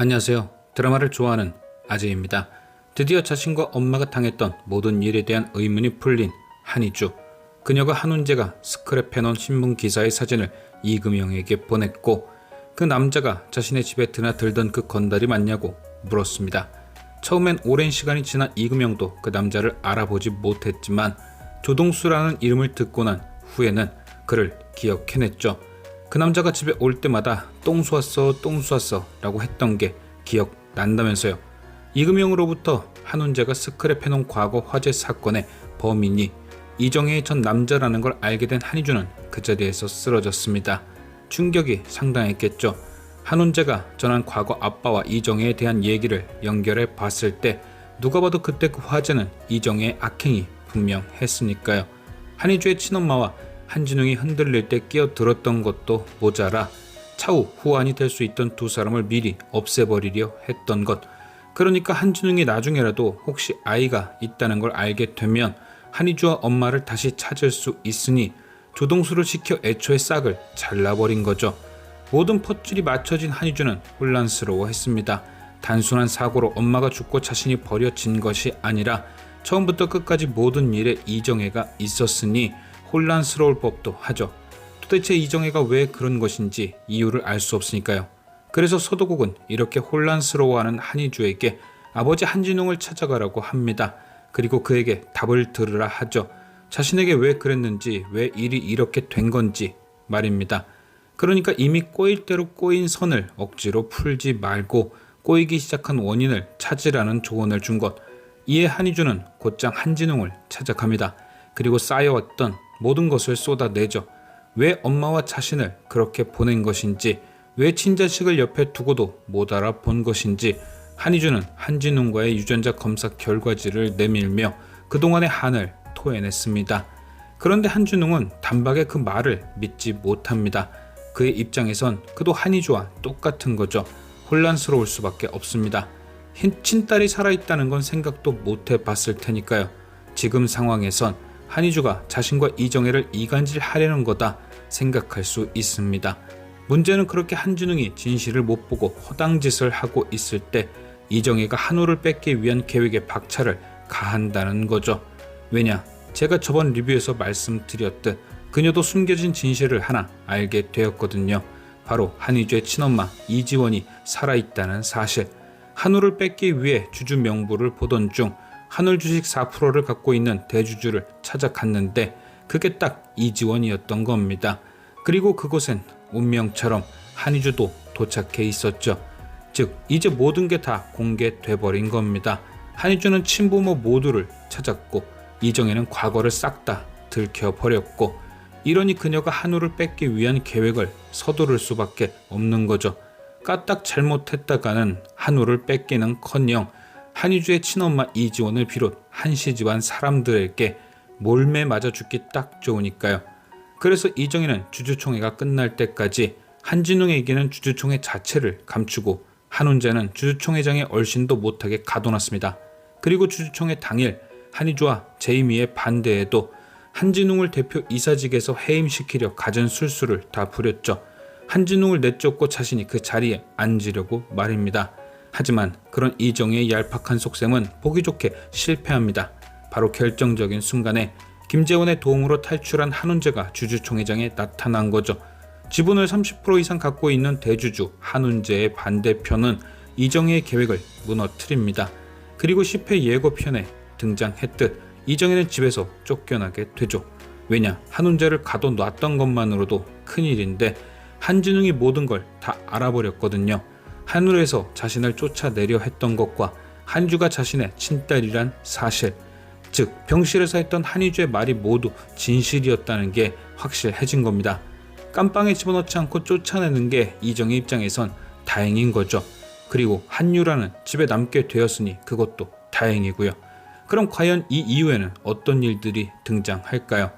안녕하세요. 드라마를 좋아하는 아재입니다. 드디어 자신과 엄마가 당했던 모든 일에 대한 의문이 풀린 한희주. 그녀가 한훈재가 스크랩해놓은 신문 기사의 사진을 이금영에게 보냈고 그 남자가 자신의 집에 드나들던 그 건달이 맞냐고 물었습니다. 처음엔 오랜 시간이 지난 이금영도 그 남자를 알아보지 못했지만 조동수라는 이름을 듣고 난 후에는 그를 기억해냈죠. 그 남자가 집에 올 때마다 똥 쏘았어 똥 쏘았어 라고 했던 게 기억난다면서요. 이금영으로부터 한훈재가 스크랩해놓은 과거 화재 사건의 범인이 이정혜의 전 남자라는 걸 알게 된 한희주는 그 자리에서 쓰러졌습니다. 충격이 상당했겠죠. 한훈재가 전한 과거 아빠와 이정혜에 대한 얘기를 연결해 봤을 때 누가 봐도 그때 그 화재는 이정혜의 악행이 분명했으니까요. 한희주의 친엄마와 한진웅이 흔들릴 때 끼어들었던 것도 모자라 차후 후환이 될 수 있던 두 사람을 미리 없애버리려 했던 것. 그러니까 한진웅이 나중에라도 혹시 아이가 있다는 걸 알게 되면 한희주와 엄마를 다시 찾을 수 있으니 조동수를 시켜 애초에 싹을 잘라버린 거죠. 모든 퍼즐이 맞춰진 한희주는 혼란스러워했습니다. 단순한 사고로 엄마가 죽고 자신이 버려진 것이 아니라 처음부터 끝까지 모든 일에 이정혜가 있었으니 혼란스러울 법도 하죠. 도대체 이정혜가 왜 그런 것인지 이유를 알 수 없으니까요. 그래서 서도국은 이렇게 혼란스러워하는 한희주에게 아버지 한진웅을 찾아가라고 합니다. 그리고 그에게 답을 들으라 하죠. 자신에게 왜 그랬는지, 왜 일이 이렇게 된 건지 말입니다. 그러니까 이미 꼬일 대로 꼬인 선을 억지로 풀지 말고 꼬이기 시작한 원인을 찾으라는 조언을 준 것. 이에 한희주는 곧장 한진웅을 찾아갑니다. 그리고 쌓여왔던 모든 것을 쏟아내죠. 왜 엄마와 자신을 그렇게 보낸 것인지, 왜 친자식을 옆에 두고도 못 알아본 것인지 한희주는 한진웅과의 유전자 검사 결과지를 내밀며 그동안의 한을 토해냈습니다. 그런데 한진웅은 단박에 그 말을 믿지 못합니다. 그의 입장에선 그도 한희주와 똑같은 거죠. 혼란스러울 수밖에 없습니다. 친딸이 살아있다는 건 생각도 못 해봤을 테니까요. 지금 상황에선 한희주가 자신과 이정혜를 이간질하려는 거다 생각할 수 있습니다. 문제는 그렇게 한진웅이 진실을 못 보고 허당짓을 하고 있을 때 이정혜가 한우를 뺏기 위한 계획에 박차를 가한다는 거죠. 왜냐? 제가 저번 리뷰에서 말씀드렸듯 그녀도 숨겨진 진실을 하나 알게 되었거든요. 바로 한희주의 친엄마 이지원이 살아있다는 사실. 한우를 뺏기 위해 주주 명부를 보던 중 한울 주식 4%를 갖고 있는 대주주를 찾아갔는데 그게 딱 이지원이었던 겁니다. 그리고 그곳엔 운명처럼 한희주도 도착해 있었죠. 즉 이제 모든 게 다 공개돼 버린 겁니다. 한희주는 친부모 모두를 찾았고 이정혜는 과거를 싹 다 들켜버렸고 이러니 그녀가 한우를 뺏기 위한 계획을 서두를 수밖에 없는 거죠. 까딱 잘못했다가는 한우를 뺏기는커녕 한희주의 친엄마 이지원을 비롯 한씨 집안 사람들에게 몰매 맞아 죽기 딱 좋으니까요. 그래서 이정혜는 주주총회가 끝날 때까지 한진웅에게는 주주총회 자체를 감추고 한훈재는 주주총회장의 얼씬도 못하게 가둬놨습니다. 그리고 주주총회 당일 한희주와 제이미의 반대에도 한진웅을 대표 이사직에서 해임시키려 갖은 술수를 다 부렸죠. 한진웅을 내쫓고 자신이 그 자리에 앉으려고 말입니다. 하지만 그런 이정혜의 얄팍한 속셈은 보기 좋게 실패합니다. 바로 결정적인 순간에 김재원의 도움으로 탈출한 한훈재가 주주총회장에 나타난 거죠. 지분을 30% 이상 갖고 있는 대주주 한훈재의 반대편은 이정혜의 계획을 무너뜨립니다. 그리고 10회 예고편에 등장했듯 이정혜는 집에서 쫓겨나게 되죠. 왜냐? 한훈재를 가둬놨던 것만으로도 큰일인데 한진웅이 모든 걸 다 알아버렸거든요. 하늘에서 자신을 쫓아내려 했던 것과 한희주가 자신의 친딸이란 사실, 즉 병실에서 했던 한희주의 말이 모두 진실이었다는 게 확실해진 겁니다. 깜빵에 집어넣지 않고 쫓아내는 게 이정혜 입장에선 다행인 거죠. 그리고 한유라는 집에 남게 되었으니 그것도 다행이고요. 그럼 과연 이 이후에는 어떤 일들이 등장할까요?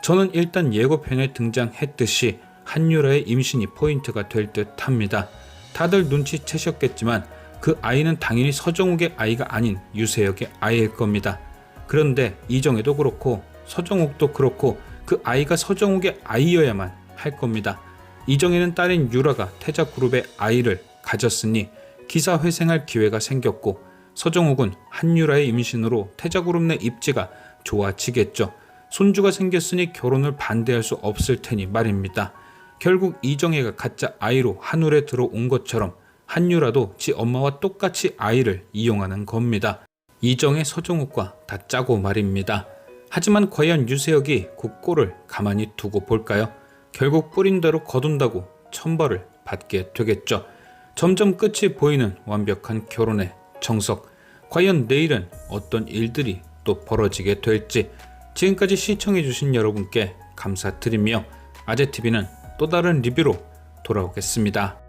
저는 일단 예고편에 등장했듯이 한유라의 임신이 포인트가 될 듯 합니다. 다들 눈치채셨겠지만 그 아이는 당연히 서정욱의 아이가 아닌 유세혁의 아이일 겁니다. 그런데 이정혜도 그렇고 서정욱도 그렇고 그 아이가 서정욱의 아이여야만 할 겁니다. 이정혜는 딸인 유라가 태자그룹의 아이를 가졌으니 기사 회생할 기회가 생겼고 서정욱은 한유라의 임신으로 태자그룹 내 입지가 좋아지겠죠. 손주가 생겼으니 결혼을 반대할 수 없을 테니 말입니다. 결국 이정혜가 가짜 아이로 한울에 들어온 것처럼 한유라도 지 엄마와 똑같이 아이를 이용하는 겁니다. 이정혜 서정욱과 다 짜고 말입니다. 하지만 과연 유세혁이 그 꼴을 가만히 두고 볼까요? 결국 뿌린 대로 거둔다고 천벌을 받게 되겠죠. 점점 끝이 보이는 완벽한 결혼의 정석. 과연 내일은 어떤 일들이 또 벌어지게 될지. 지금까지 시청해주신 여러분께 감사드리며 아재TV는 또 다른 리뷰로 돌아오겠습니다.